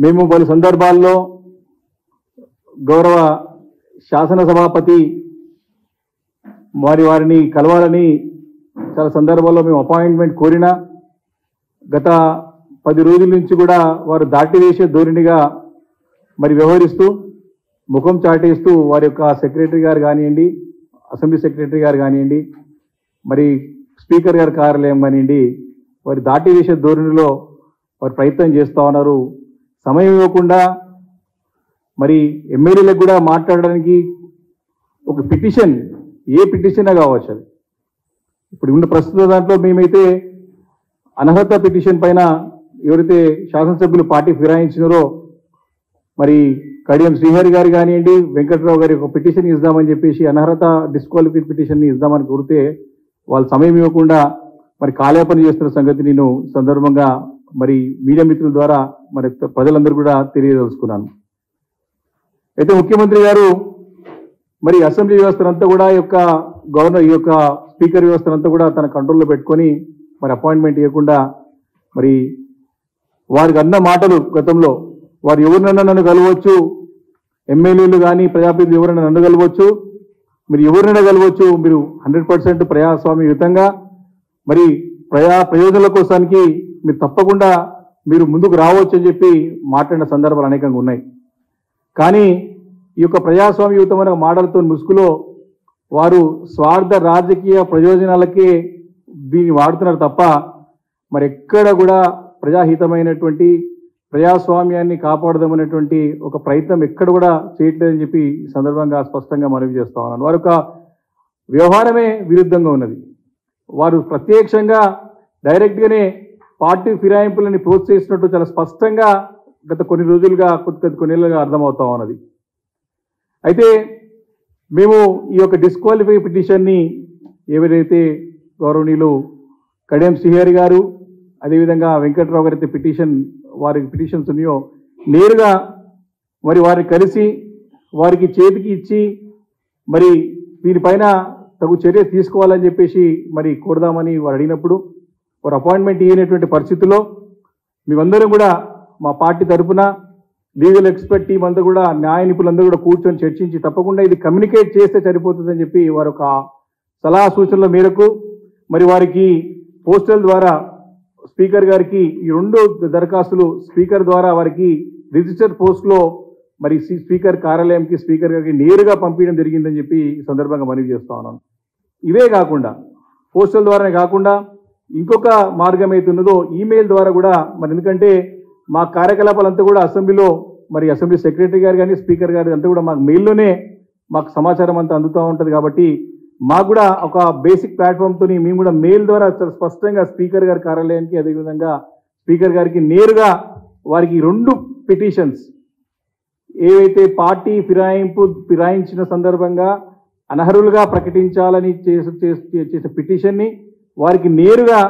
మేము పలు సందర్భాల్లో గౌరవ శాసనసభాపతి వారిని కలవాలని చాలా సందర్భాల్లో మేము అపాయింట్మెంట్ కోరినా గత 10 రోజుల నుంచి కూడా వారు దాటివేసే ధోరణిగా మరి వ్యవహరిస్తూ ముఖం చాటేస్తూ వారి యొక్క సెక్రటరీ గారు కానివ్వండి, అసెంబ్లీ సెక్రటరీ గారు కానివ్వండి, మరి స్పీకర్ గారి కార్యాలయం కానివ్వండి, వారి దాటివేసే ధోరణిలో వారు ప్రయత్నం చేస్తూ ఉన్నారు. సమయం ఇవ్వకుండా మరి ఎమ్మెల్యేలకు కూడా మాట్లాడడానికి ఒక పిటిషన్, ఏ పిటిషన్ కావచ్చు అది. ఇప్పుడు ఉన్న ప్రస్తుత దాంట్లో మేమైతే అనర్హత పిటిషన్ పైన ఎవరైతే శాసనసభ్యులు పార్టీ ఫిరాయించినారో మరి కడియం శ్రీహరి గారు కానివ్వండి, వెంకట్రావు గారి ఒక పిటిషన్ ఇద్దామని చెప్పేసి అనర్హత డిస్క్వాలిఫై పిటిషన్ని ఇద్దామని కోరితే వాళ్ళు సమయం ఇవ్వకుండా మరి కాలయాపన చేస్తున్న సంగతి నేను సందర్భంగా మరి మీడియా మిత్రుల ద్వారా మరి ప్రజలందరూ కూడా తెలియదలుచుకున్నాను. అయితే ముఖ్యమంత్రి గారు మరి అసెంబ్లీ వ్యవస్థనంతా కూడా గవర్నర్ స్పీకర్ వ్యవస్థనంతా కూడా తన కంట్రోల్లో పెట్టుకొని మరి అపాయింట్మెంట్ ఇవ్వకుండా మరి వారికి అన్న మాటలు గతంలో వారు ఎవరినైనా నన్ను కలవచ్చు, ఎమ్మెల్యేలు కానీ ప్రజాప్రతినిధులు ఎవరైనా నన్ను కలవచ్చు, మీరు ఎవరినైనా కలవచ్చు, మీరు 100% ప్రజాస్వామ్యయుతంగా మరి ప్రయోజనాల కోసానికి మీరు తప్పకుండా మీరు ముందుకు రావచ్చు అని చెప్పి మాట్లాడిన సందర్భాలు అనేకంగా ఉన్నాయి. కానీ ఈ యొక్క ప్రజాస్వామ్యయుతమైన మాటలతో ముసుగులో వారు స్వార్థ రాజకీయ ప్రయోజనాలకే దీన్ని వాడుతున్నారు తప్ప మరి ఎక్కడ కూడా ప్రజాహితమైనటువంటి ప్రజాస్వామ్యాన్ని కాపాడదామనేటువంటి ఒక ప్రయత్నం ఎక్కడ కూడా చేయట్లేదని చెప్పి ఈ సందర్భంగా స్పష్టంగా మనవి చేస్తా ఉన్నాను. వారి యొక్క వ్యవహారమే విరుద్ధంగా ఉన్నది. వారు ప్రత్యక్షంగా డైరెక్ట్గానే పార్టీ ఫిరాయింపులని ప్రోత్సహిస్తున్నట్టు చాలా స్పష్టంగా గత కొన్ని నెలలుగా అర్థమవుతా ఉన్నది. అయితే మేము ఈ యొక్క డిస్క్వాలిఫై పిటిషన్ని ఎవరైతే గౌరవనీయులు కడియం శ్రీహరి గారు అదేవిధంగా వెంకట్రావు గారి వారికి పిటిషన్స్ ఉన్నాయో నేరుగా మరి వారిని కలిసి వారికి చేతికి ఇచ్చి మరి దీనిపైన తగు చర్య తీసుకోవాలని చెప్పేసి మరి కోరదామని వారు అడిగినప్పుడు వారు అపాయింట్మెంట్ ఇవ్వనటువంటి పరిస్థితుల్లో మేమందరం కూడా మా పార్టీ తరఫున లీగల్ ఎక్స్పర్ట్ టీం అంతా కూడా న్యాయ నిపుణులందరూ కూడా కూర్చొని చర్చించి తప్పకుండా ఇది కమ్యూనికేట్ చేస్తే సరిపోతుందని చెప్పి వారి ఒక సలహా సూచనల మేరకు మరి వారికి పోస్టల్ ద్వారా స్పీకర్ గారికి ఈ 2 దరఖాస్తులు స్పీకర్ ద్వారా వారికి రిజిస్టర్ పోస్ట్లో మరి స్పీకర్ కార్యాలయంకి స్పీకర్ గారికి నేరుగా పంపించడం జరిగిందని చెప్పి ఈ సందర్భంగా మనవి చేస్తా ఉన్నాను. ఇవే కాకుండా పోస్టల్ ద్వారానే కాకుండా ఇంకొక మార్గం అయితే ఉన్నదో ఈమెయిల్ ద్వారా కూడా మరి ఎందుకంటే మా కార్యకలాపాలంతా కూడా అసెంబ్లీలో మరి అసెంబ్లీ సెక్రటరీ గారు కానీ స్పీకర్ గారు అంతా కూడా మాకు మెయిల్లోనే మాకు సమాచారం అంతా అందుతూ ఉంటుంది. కాబట్టి మాకు కూడా ఒక బేసిక్ ప్లాట్ఫామ్తో మేము కూడా మెయిల్ ద్వారా స్పష్టంగా స్పీకర్ గారి కార్యాలయానికి అదేవిధంగా స్పీకర్ గారికి నేరుగా వారికి 2 పిటిషన్స్ ఏవైతే పార్టీ ఫిరాయించిన సందర్భంగా అనర్హులుగా ప్రకటించాలని చేసే పిటిషన్ని వారికి నేరుగా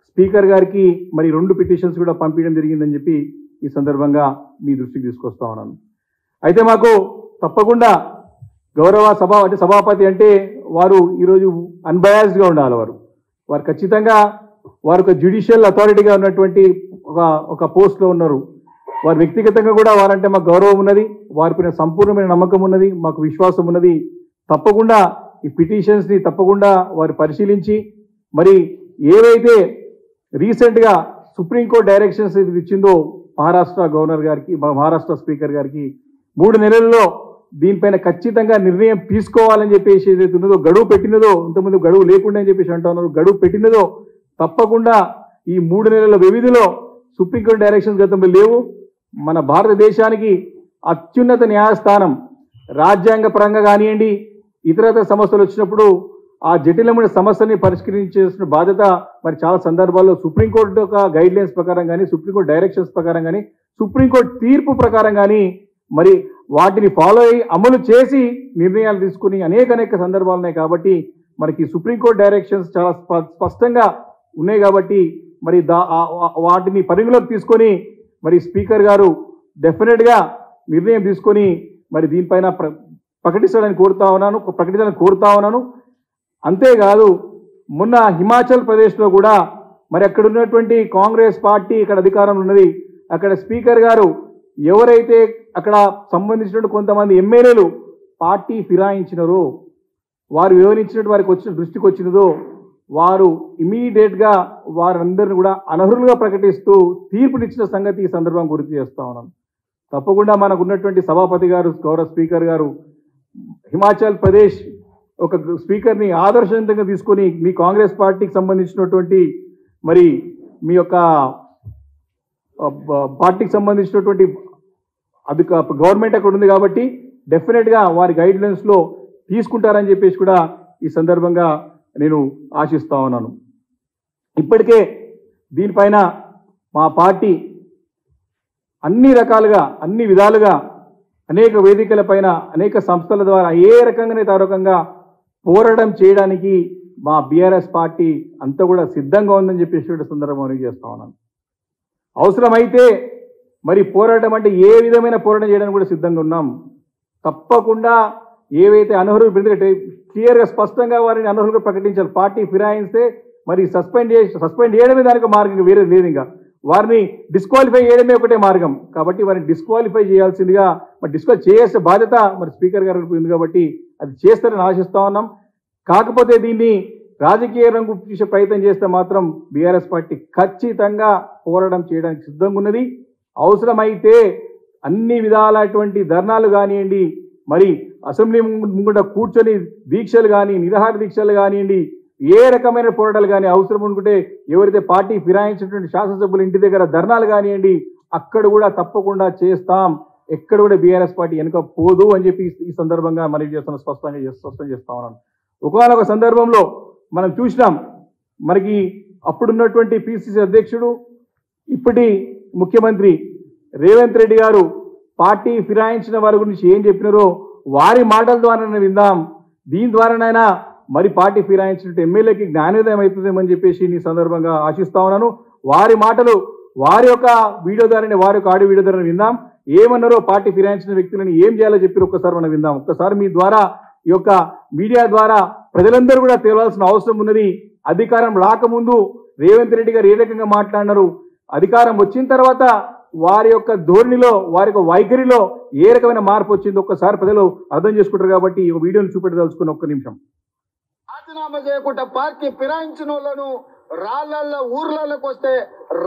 స్పీకర్ గారికి మరి 2 పిటిషన్స్ కూడా పంపించడం జరిగిందని చెప్పి ఈ సందర్భంగా మీ దృష్టికి తీసుకొస్తా ఉన్నాను. అయితే మాకు తప్పకుండా గౌరవ సభాపతి అంటే వారు ఈరోజు అన్బయాస్డ్గా ఉండాలి. వారు ఖచ్చితంగా వారు ఒక జ్యుడిషియల్ అథారిటీగా ఉన్నటువంటి ఒక పోస్ట్లో ఉన్నారు. వారు వ్యక్తిగతంగా కూడా వారంటే మాకు గౌరవం ఉన్నది, వారిపైన సంపూర్ణమైన నమ్మకం ఉన్నది, మాకు విశ్వాసం ఉన్నది. తప్పకుండా ఈ పిటిషన్స్ని తప్పకుండా వారు పరిశీలించి మరి ఏవైతే రీసెంట్గా సుప్రీంకోర్టు డైరెక్షన్స్ ఇచ్చిందో మహారాష్ట్ర గవర్నర్ గారికి మహారాష్ట్ర స్పీకర్ గారికి 3 నెలల్లో దీనిపైన ఖచ్చితంగా నిర్ణయం తీసుకోవాలని చెప్పేసి ఏదైతే ఉన్నదో గడువు పెట్టినదో, ఇంతకుముందు గడువు లేకుండా అని చెప్పేసి అంటూ ఉన్నారు, గడువు పెట్టినదో తప్పకుండా ఈ 3 నెలల వ్యవధిలో సుప్రీంకోర్టు డైరెక్షన్స్ గతంలో లేవు. మన భారతదేశానికి అత్యున్నత న్యాయస్థానం రాజ్యాంగ పరంగా కానివ్వండి ఇతరత్ర సమస్యలు వచ్చినప్పుడు ఆ జటిలమైన సమస్యని పరిష్కరించాల్సిన బాధ్యత మరి చాలా సందర్భాల్లో సుప్రీంకోర్టు యొక్క గైడ్లైన్స్ ప్రకారం కానీ సుప్రీంకోర్టు డైరెక్షన్స్ ప్రకారం కానీ సుప్రీంకోర్టు తీర్పు ప్రకారం కానీ మరి వాటిని ఫాలో అయ్యి అమలు చేసి నిర్ణయాలు తీసుకుని అనేక సందర్భాలు ఉన్నాయి. కాబట్టి మనకి సుప్రీంకోర్టు డైరెక్షన్స్ చాలా స్పష్టంగా ఉన్నాయి. కాబట్టి మరి వాటిని పరిగణలోకి తీసుకొని మరి స్పీకర్ గారు డెఫినెట్గా నిర్ణయం తీసుకొని మరి దీనిపైన ప్రకటించాలని కోరుతా ఉన్నాను. అంతేకాదు మొన్న హిమాచల్ ప్రదేశ్లో కూడా మరి అక్కడ ఉన్నటువంటి కాంగ్రెస్ పార్టీ ఇక్కడ అధికారంలో ఉన్నది. అక్కడ స్పీకర్ గారు ఎవరైతే అక్కడ సంబంధించినటువంటి కొంతమంది ఎమ్మెల్యేలు పార్టీ ఫిరాయించినారో, వారు వివరించినట్టు వారికి వచ్చిన దృష్టికి వచ్చినదో వారు ఇమీడియట్గా వారందరిని కూడా అనర్హులుగా ప్రకటిస్తూ తీర్పునిచ్చిన సంగతి ఈ సందర్భం గుర్తు చేస్తా ఉన్నాను. తప్పకుండా మనకు ఉన్నటువంటి సభాపతి గారు, గౌరవ స్పీకర్ గారు హిమాచల్ ప్రదేశ్ ఒక స్పీకర్ని ఆదర్శవంతంగా తీసుకొని మీ కాంగ్రెస్ పార్టీకి సంబంధించినటువంటి మరి మీ యొక్క పార్టీకి సంబంధించినటువంటి గవర్నమెంట్ అక్కడ ఉంది కాబట్టి డెఫినెట్గా వారి గైడ్లైన్స్లో తీసుకుంటారని చెప్పేసి కూడా ఈ సందర్భంగా నేను ఆశిస్తా ఉన్నాను. ఇప్పటికే దీనిపైన మా పార్టీ అన్ని రకాలుగా అన్ని విధాలుగా అనేక వేదికలపైన అనేక సంస్థల ద్వారా ఏ రకంగానైతే ఆ రకంగా పోరాటం చేయడానికి మా బీఆర్ఎస్ పార్టీ అంతా కూడా సిద్ధంగా ఉందని చెప్పేసి సందర్భం చేస్తా ఉన్నాను. అవసరమైతే మరి పోరాటం అంటే ఏ విధమైన పోరాటం చేయడానికి కూడా సిద్ధంగా ఉన్నాం. తప్పకుండా ఏవైతే అనర్హులు క్లియర్గా స్పష్టంగా వారిని అనర్హులుగా ప్రకటించాలి. పార్టీ ఫిరాయిస్తే మరి సస్పెండ్ చేయడమే దానికి మార్గం, వేరే లేదు. ఇంకా వారిని డిస్క్వాలిఫై చేయడమే ఒకటే మార్గం. కాబట్టి వారిని డిస్క్వాలిఫై చేయాల్సిందిగా మరి డిస్క్వాలిఫై చేసే బాధ్యత మరి స్పీకర్ గారికి ఉంది కాబట్టి అది చేస్తారని ఆశిస్తా ఉన్నాం. కాకపోతే దీన్ని రాజకీయ రంగు తీసే ప్రయత్నం చేస్తే మాత్రం బీఆర్ఎస్ పార్టీ ఖచ్చితంగా పోరాటం చేయడానికి సిద్ధంగా ఉన్నది. అవసరమైతే అన్ని విధాలైనటువంటి ధర్నాలు కానివ్వండి, మరి అసెంబ్లీ ముంగట కూర్చొని దీక్షలు కానీ, నిరాహార దీక్షలు కానివ్వండి, ఏ రకమైన పోరాటాలు కానీ అవసరం అనుకుంటే ఎవరైతే పార్టీ ఫిరాయించినటువంటి శాసనసభ్యుల ఇంటి దగ్గర ధర్నాలు కానివ్వండి, అక్కడ కూడా తప్పకుండా చేస్తాం. ఎక్కడ కూడా బీఆర్ఎస్ పార్టీ వెనుక పోదు అని చెప్పి ఈ సందర్భంగా మనవి చేస్తున్న స్పష్టం చేస్తా ఉన్నాను. ఒకనొక సందర్భంలో మనం చూసినాం, మనకి అప్పుడున్నటువంటి పిసిసి అధ్యక్షుడు ఇప్పటి ముఖ్యమంత్రి రేవంత్ రెడ్డి గారు పార్టీ ఫిరాయించిన వారి గురించి ఏం చెప్పినారో వారి మాటల ద్వారా విందాం. దీని ద్వారానైనా మరి పార్టీ ఫిరాయించినట్టు ఎమ్మెల్యేకి జ్ఞానోదయం అవుతుందేమని చెప్పేసి ఈ సందర్భంగా ఆశిస్తా ఉన్నాను. వారి మాటలు వారి యొక్క వీడియో ద్వారా, వారి యొక్క ఆడియో వీడియో ద్వారా విందాం. ఏమన్నారో పార్టీ ఫిరాయించిన వ్యక్తులను ఏం చేయాలో చెప్పి ఒక్కసారి మనం విందాం. ఒక్కసారి మీ ద్వారా ఈ యొక్క మీడియా ద్వారా ప్రజలందరూ కూడా తెలియాల్సిన అవసరం ఉన్నది. అధికారం రాకముందు రేవంత్ రెడ్డి గారు ఏ రకంగా మాట్లాడినారు, అధికారం వచ్చిన తర్వాత వారి యొక్క ధోరణిలో, వారి యొక్క వైఖరిలో ఏ రకమైన మార్పు వచ్చిందో ఒక్కసారి ప్రజలు అర్థం చేసుకుంటారు. కాబట్టి ఈ వీడియోని చూపెట్టదలుచుకుని ఒక్క నిమిషం. రాజీనామా చేయకుండా పార్టీ ఫిరాయించిన వాళ్ళను రాళ్లల్లో ఊర్లలోకి వస్తే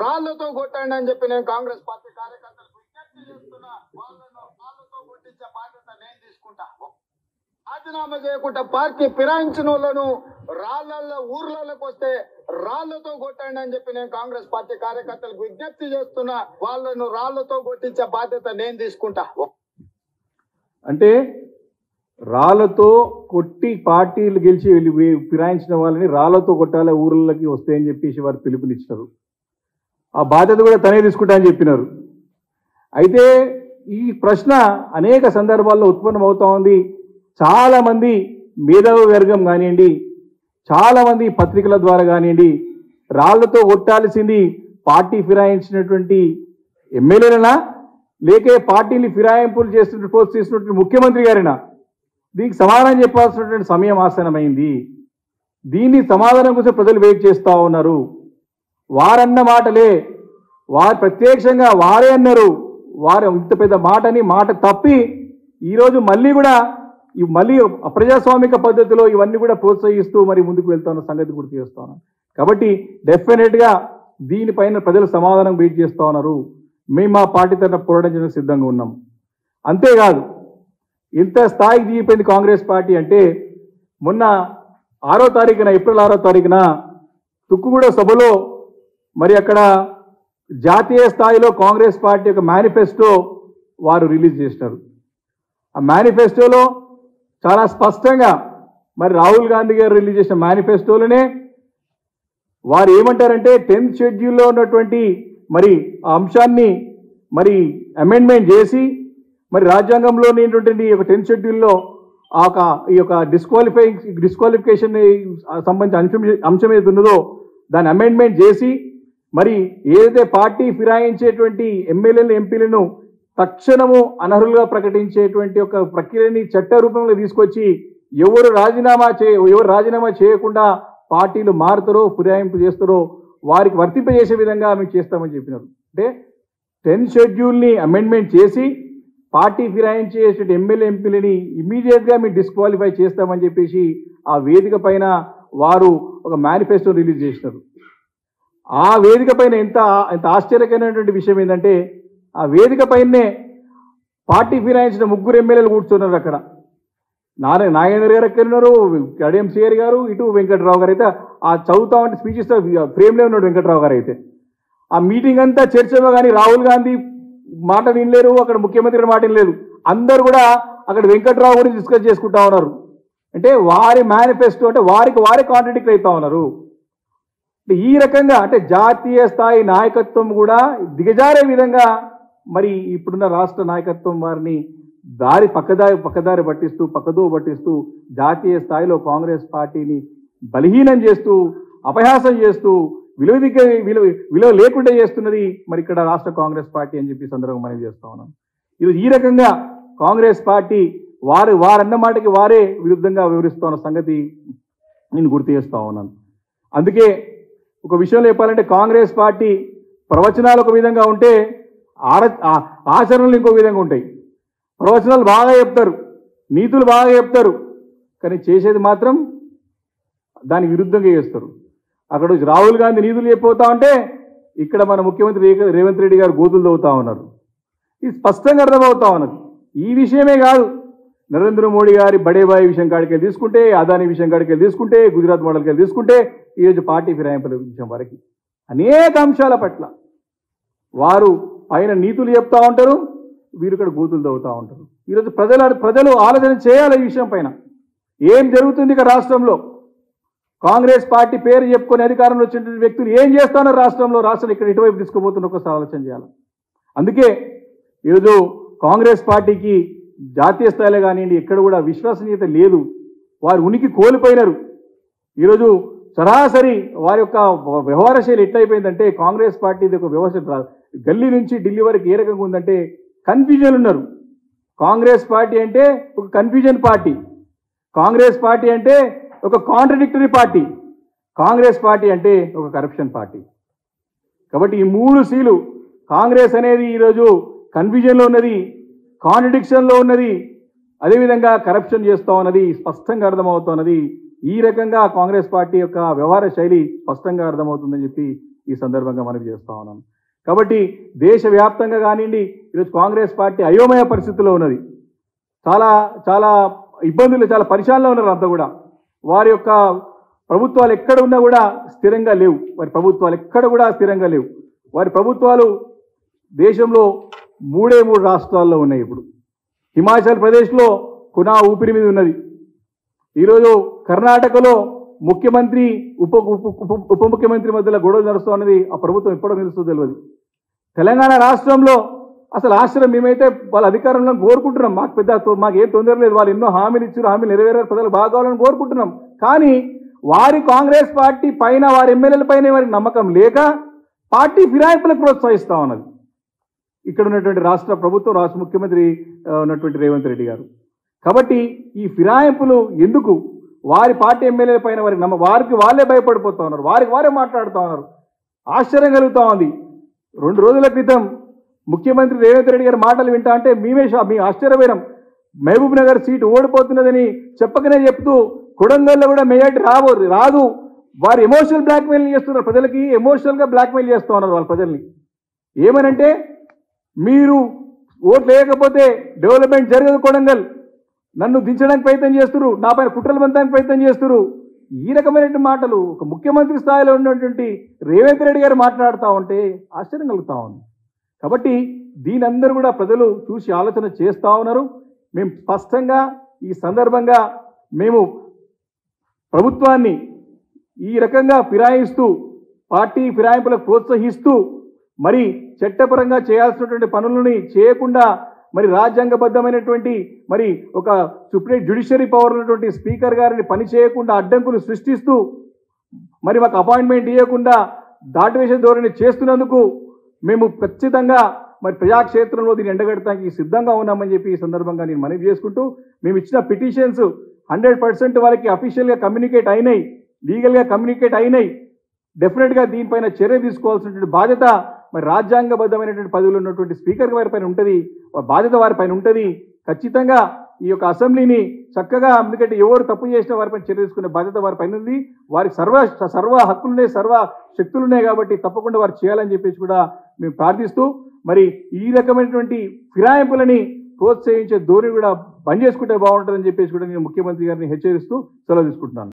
రాళ్లతో కొట్టండి అని చెప్పి నేను కాంగ్రెస్ పార్టీ కార్యకర్తలకు విజ్ఞప్తి చేస్తున్నా. వాళ్ళను రాళ్లతో కొట్టించే బాధ్యత నేను తీసుకుంటా. రాజీనామా చేయకుండా పార్టీ ఫిరాయించిన వాళ్ళను రాళ్లల్లో ఊర్లలోకి వస్తే రాళ్లతో కొట్టండి అని చెప్పి నేను కాంగ్రెస్ పార్టీ కార్యకర్తలకు విజ్ఞప్తి చేస్తున్నా. వాళ్ళను రాళ్లతో కొట్టించే బాధ్యత నేను తీసుకుంటా. అంటే రాళ్లతో కొట్టి పార్టీలు గెలిచి ఫిరాయించిన వాళ్ళని రాళ్లతో కొట్టాలి ఊర్లకి వస్తాయని చెప్పేసి వారు పిలుపునిచ్చారు. ఆ బాధ్యత కూడా తనే తీసుకుంటా అని చెప్పినారు. అయితే ఈ ప్రశ్న అనేక సందర్భాల్లో ఉత్పన్నమవుతా ఉంది. చాలామంది మేధావి వర్గం కానివ్వండి, చాలామంది పత్రికల ద్వారా కానివ్వండి, రాళ్లతో కొట్టాల్సింది పార్టీ ఫిరాయించినటువంటి ఎమ్మెల్యేలనా లేకే పార్టీని ఫిరాయింపులు చేస్తున్నట్టు ప్రోత్సహిస్తున్నటువంటి ముఖ్యమంత్రి గారినా? దీనికి సమాధానం చెప్పాల్సినటువంటి సమయం ఆసన్నమైంది. దీన్ని సమాధానం కోసం ప్రజలు వెయిట్ చేస్తూ ఉన్నారు. వారన్న మాటలే, వారు ప్రత్యక్షంగా వారే అన్నారు. వారు ఇంత పెద్ద మాట తప్పి ఈరోజు మళ్ళీ కూడా మళ్ళీ అప్రజాస్వామిక పద్ధతిలో ఇవన్నీ కూడా ప్రోత్సహిస్తూ మరి ముందుకు వెళ్తాను సంగతి గుర్తు చేస్తాను. కాబట్టి డెఫినెట్గా దీనిపైన ప్రజలు సమాధానం వెయిట్ చేస్తూ ఉన్నారు. మేము మా పార్టీ తరఫున పోరాటం చేయడానికి సిద్ధంగా ఉన్నాం. అంతేకాదు, ఇంత స్థాయికి దిగిపోయింది కాంగ్రెస్ పార్టీ అంటే మొన్న 6వ తారీఖున, ఏప్రిల్ 6వ తారీఖున తుక్కుగూడ సభలో మరి అక్కడ జాతీయ స్థాయిలో కాంగ్రెస్ పార్టీ యొక్క మేనిఫెస్టో వారు రిలీజ్ చేసినారు. ఆ మేనిఫెస్టోలో చాలా స్పష్టంగా మరి రాహుల్ గాంధీ గారు రిలీజ్ చేసిన మేనిఫెస్టోలోనే వారు ఏమంటారంటే 10th షెడ్యూల్లో ఉన్నటువంటి మరి ఆ అంశాన్ని మరి అమెండ్మెంట్ చేసి మరి రాజ్యాంగంలో ఉన్నటువంటి ఈ యొక్క 10th షెడ్యూల్లో ఈ యొక్క డిస్క్వాలిఫికేషన్ సంబంధించిన అంశం ఏది ఉన్నదో దాన్ని అమెండ్మెంట్ చేసి మరి ఏదైతే పార్టీ ఫిరాయించేటువంటి ఎమ్మెల్యేలు ఎంపీలను తక్షణము అనర్హులుగా ప్రకటించేటువంటి ఒక ప్రక్రియని చట్ట రూపంలో తీసుకొచ్చి ఎవరు రాజీనామా చేయకుండా పార్టీలు మారుతారో ఫిరాయింపు చేస్తారో వారికి వర్తింపజేసే విధంగా మేము చేస్తామని చెప్పినారు. అంటే 10 షెడ్యూల్ని అమెండ్మెంట్ చేసి పార్టీ ఫిరాయించేసే ఎమ్మెల్యే ఎంపీలని ఇమీడియట్గా మీరు డిస్క్వాలిఫై చేస్తామని చెప్పేసి ఆ వేదిక పైన వారు ఒక మేనిఫెస్టో రిలీజ్ చేసినారు. ఆ వేదిక పైన ఎంత ఆశ్చర్యకరమైనటువంటి విషయం ఏంటంటే ఆ వేదిక పైనే పార్టీ ఫిరాయించిన 3 ఎమ్మెల్యేలు కూర్చున్నారు. అక్కడ నాగేంద్ర గారు ఎక్కడ ఉన్నారు, కడియం సిఆర్ గారు, ఇటు వెంకట్రావు గారు అయితే ఆ చదువుతా ఉంటే స్పీచ్ ఇస్తా ఫ్రేమ్లో ఉన్నాడు వెంకట్రావు గారు అయితే. ఆ మీటింగ్ అంతా చర్చలో కానీ రాహుల్ గాంధీ మాట వినలేరు, అక్కడ ముఖ్యమంత్రి మాట వినలేదు. అందరూ కూడా అక్కడ వెంకట్రావు గురించి డిస్కస్ చేసుకుంటా ఉన్నారు. అంటే వారి మేనిఫెస్టో అంటే వారే కాంట్రడిక్ట్ అవుతా ఉన్నారు. ఈ రకంగా అంటే జాతీయ స్థాయి నాయకత్వం కూడా దిగజారే విధంగా మరి ఇప్పుడున్న రాష్ట్ర నాయకత్వం వారిని పక్కదారి పట్టిస్తూ జాతీయ స్థాయిలో కాంగ్రెస్ పార్టీని బలహీనం చేస్తూ అపహాసం చేస్తూ విలువ లేకుండా చేస్తున్నది మరి ఇక్కడ రాష్ట్ర కాంగ్రెస్ పార్టీ అని చెప్పి సందర్భంగా మనం చేస్తా ఉన్నాం. ఈరోజు ఈ రకంగా కాంగ్రెస్ పార్టీ వారన్న మాటకి వారే విరుద్ధంగా వివరిస్తున్న సంగతి నేను గుర్తు చేస్తా ఉన్నాను. అందుకే ఒక విషయంలో చెప్పాలంటే కాంగ్రెస్ పార్టీ ప్రవచనాలు ఒక విధంగా ఉంటే ఆచరణలు ఇంకో విధంగా ఉంటాయి. ప్రవచనాలు బాగా చెప్తారు, నీతులు బాగా చెప్తారు, కానీ చేసేది మాత్రం దానికి విరుద్ధంగా చేస్తారు. అక్కడ రాహుల్ గాంధీ నీతులు చెప్పిపోతా ఉంటే ఇక్కడ మన ముఖ్యమంత్రి రేవంత్ రెడ్డి గారు గోతులు తవ్వుతా ఉన్నారు. ఇది స్పష్టంగా అర్థమవుతా ఉన్నది. ఈ విషయమే కాదు, నరేంద్ర మోడీ గారి బడేబాయి విషయం కాడికి తీసుకుంటే, అదానీ విషయం కాడికి తీసుకుంటే, గుజరాత్ మోడల్కి తీసుకుంటే, ఈరోజు పార్టీ ఫిరాయింపుల విషయం వరకు అనేక అంశాల పట్ల వారు పైన నీతులు చెప్తా ఉంటారు, వీరు ఇక్కడ గోతులు తవ్వుతూ ఉంటారు. ఈరోజు ప్రజలు ఆలోచన చేయాలి ఈ విషయం పైన. ఏం జరుగుతుంది ఇక రాష్ట్రంలో? కాంగ్రెస్ పార్టీ పేరు చెప్పుకొని అధికారంలో వచ్చినటువంటి వ్యక్తులు ఏం చేస్తున్నారు రాష్ట్రం ఇక్కడ ఇటువైపు తీసుకుపోతున్న ఒకసారి ఆలోచన చేయాలి. అందుకే ఈరోజు కాంగ్రెస్ పార్టీకి జాతీయ స్థాయిలో కానివ్వండి ఎక్కడ కూడా విశ్వసనీయత లేదు. వారు ఉనికి కోల్పోయినారు. ఈరోజు సరాసరి వారి యొక్క వ్యవహార శైలి ఎట్లయిపోయిందంటే కాంగ్రెస్ పార్టీది ఒక వ్యవస్థ గల్లీ నుంచి ఢిల్లీ వరకు ఏ రకంగా ఉందంటే కన్ఫ్యూజన్ ఉన్నారు. కాంగ్రెస్ పార్టీ అంటే ఒక కన్ఫ్యూజన్ పార్టీ, కాంగ్రెస్ పార్టీ అంటే ఒక కాంట్రడిక్టరీ పార్టీ, కాంగ్రెస్ పార్టీ అంటే ఒక కరప్షన్ పార్టీ. కాబట్టి ఈ 3 సీలు కాంగ్రెస్ అనేది ఈరోజు కన్ఫ్యూజన్లో ఉన్నది, కాంట్రడిక్షన్లో ఉన్నది, అదేవిధంగా కరప్షన్ చేస్తూ ఉన్నది స్పష్టంగా అర్థమవుతున్నది. ఈ రకంగా కాంగ్రెస్ పార్టీ యొక్క వ్యవహార శైలి స్పష్టంగా అర్థమవుతుందని చెప్పి ఈ సందర్భంగా మనం చేస్తూ ఉన్నాం. కాబట్టి దేశవ్యాప్తంగా కానివ్వండి ఈరోజు కాంగ్రెస్ పార్టీ అయోమయ పరిస్థితుల్లో ఉన్నది. చాలా ఇబ్బందులు, చాలా పరిశాలలో ఉన్నారు అంతా కూడా. వారి యొక్క ప్రభుత్వాలు ఎక్కడ ఉన్నా కూడా స్థిరంగా లేవు. వారి ప్రభుత్వాలు దేశంలో 3 రాష్ట్రాల్లో ఉన్నాయి. ఇప్పుడు హిమాచల్ ప్రదేశ్లో కునా ఊపిరి మీద ఉన్నది. ఈరోజు కర్ణాటకలో ముఖ్యమంత్రి ఉప ముఖ్యమంత్రి మధ్యలో గొడవ నడుస్తూ ఉన్నది. ఆ ప్రభుత్వం ఎప్పుడో నిలుస్తుందో తెలియదు. తెలంగాణ రాష్ట్రంలో అసలు ఆశ్రయం మేమైతే వాళ్ళ అధికారంలో కోరుకుంటున్నాం. మాకు ఏం తొందర లేదు. వాళ్ళు ఎన్నో హామీలు ఇచ్చారు, హామీలు నెరవేరే ప్రజలు బాగా కావాలని కోరుకుంటున్నాం. కానీ వారి కాంగ్రెస్ పార్టీ పైన, వారి ఎమ్మెల్యేల పైన వారికి నమ్మకం లేక పార్టీ ఫిరాయింపులకు ప్రోత్సహిస్తూ ఉన్నది ఇక్కడ ఉన్నటువంటి రాష్ట్ర ప్రభుత్వం, రాష్ట్ర ముఖ్యమంత్రి ఉన్నటువంటి రేవంత్ రెడ్డి గారు. కాబట్టి ఈ ఫిరాయింపులు ఎందుకు? వారి పార్టీ ఎమ్మెల్యేల పైన వారికి వాళ్ళే భయపడిపోతూ ఉన్నారు, వారికి వారే మాట్లాడుతూ ఉన్నారు. ఆశ్చర్యం కలుగుతూ ఉంది. 2 రోజుల క్రితం ముఖ్యమంత్రి రేవంత్ రెడ్డి గారి మాటలు వింటా అంటే మీ ఆశ్చర్యపోయినాం. మహబూబ్ నగర్ సీటు ఓడిపోతున్నదని చెప్పకనే చెప్తూ కొడంగల్లో కూడా మెజార్టీ రాదు, వారు ఎమోషనల్ బ్లాక్మెయిల్ చేస్తున్నారు. ప్రజలకి ఎమోషనల్గా బ్లాక్మెయిల్ చేస్తూ ఉన్నారు వాళ్ళ ప్రజల్ని. ఏమనంటే మీరు ఓట్లు వేయకపోతే డెవలప్మెంట్ జరగదు, కొడంగల్ నన్ను దించడానికి ప్రయత్నం చేస్తున్నారు, నా పైన కుట్రలు పంపడానికి ప్రయత్నం చేస్తున్నారు. ఈ రకమైనటువంటి మాటలు ఒక ముఖ్యమంత్రి స్థాయిలో ఉన్నటువంటి రేవంత్ రెడ్డి గారు మాట్లాడుతూ ఉంటే ఆశ్చర్యం కలుగుతూ ఉంది. కాబట్టి దీని అందరూ కూడా ప్రజలు చూసి ఆలోచన చేస్తూ ఉన్నారు. మేము స్పష్టంగా ఈ సందర్భంగా మేము ప్రభుత్వాన్ని ఈ రకంగా ఫిరాయిస్తూ, పార్టీ ఫిరాయింపులకు ప్రోత్సహిస్తూ, మరి చట్టపరంగా చేయాల్సినటువంటి పనులని చేయకుండా, మరి రాజ్యాంగబద్ధమైనటువంటి మరి ఒక సుప్రీం జ్యుడిషియరీ పవర్ ఉన్నటువంటి స్పీకర్ గారిని పని చేయకుండా అడ్డంకులు సృష్టిస్తూ, మరి మాకు అపాయింట్మెంట్ ఇవ్వకుండా దాటివేసే ధోరణి చేస్తున్నందుకు మేము ఖచ్చితంగా మరి ప్రజాక్షేత్రంలో దీన్ని ఎండగడటానికి సిద్ధంగా ఉన్నామని చెప్పి ఈ సందర్భంగా నేను మనవి చేసుకుంటూ, మేము ఇచ్చిన పిటిషన్స్ 100% వాళ్ళకి అఫీషియల్గా కమ్యూనికేట్ అయినాయి, లీగల్గా కమ్యూనికేట్ అయినాయి. డెఫినెట్గా దీనిపైన చర్య తీసుకోవాల్సినటువంటి బాధ్యత మరి రాజ్యాంగబద్ధమైనటువంటి పదవులు ఉన్నటువంటి స్పీకర్ వారి పైన ఉంటుంది, బాధ్యత వారి పైన ఉంటుంది. ఖచ్చితంగా ఈ యొక్క అసెంబ్లీని చక్కగా, ఎందుకంటే ఎవరు తప్పు చేసినా వారిపైన చర్య తీసుకునే బాధ్యత వారి పైన ఉంది. వారికి సర్వ హక్కులున్నాయి, సర్వ శక్తులున్నాయి కాబట్టి తప్పకుండా వారు చేయాలని చెప్పేసి కూడా మేము ప్రార్థిస్తూ, మరి ఈ రకమైనటువంటి ఫిరాయింపులని ప్రోత్సహించే ధోరణి కూడా బంద్ చేసుకుంటే బాగుంటుందని చెప్పేసి కూడా నేను ముఖ్యమంత్రి గారిని హెచ్చరిస్తూ సెలవు తీసుకుంటున్నాను.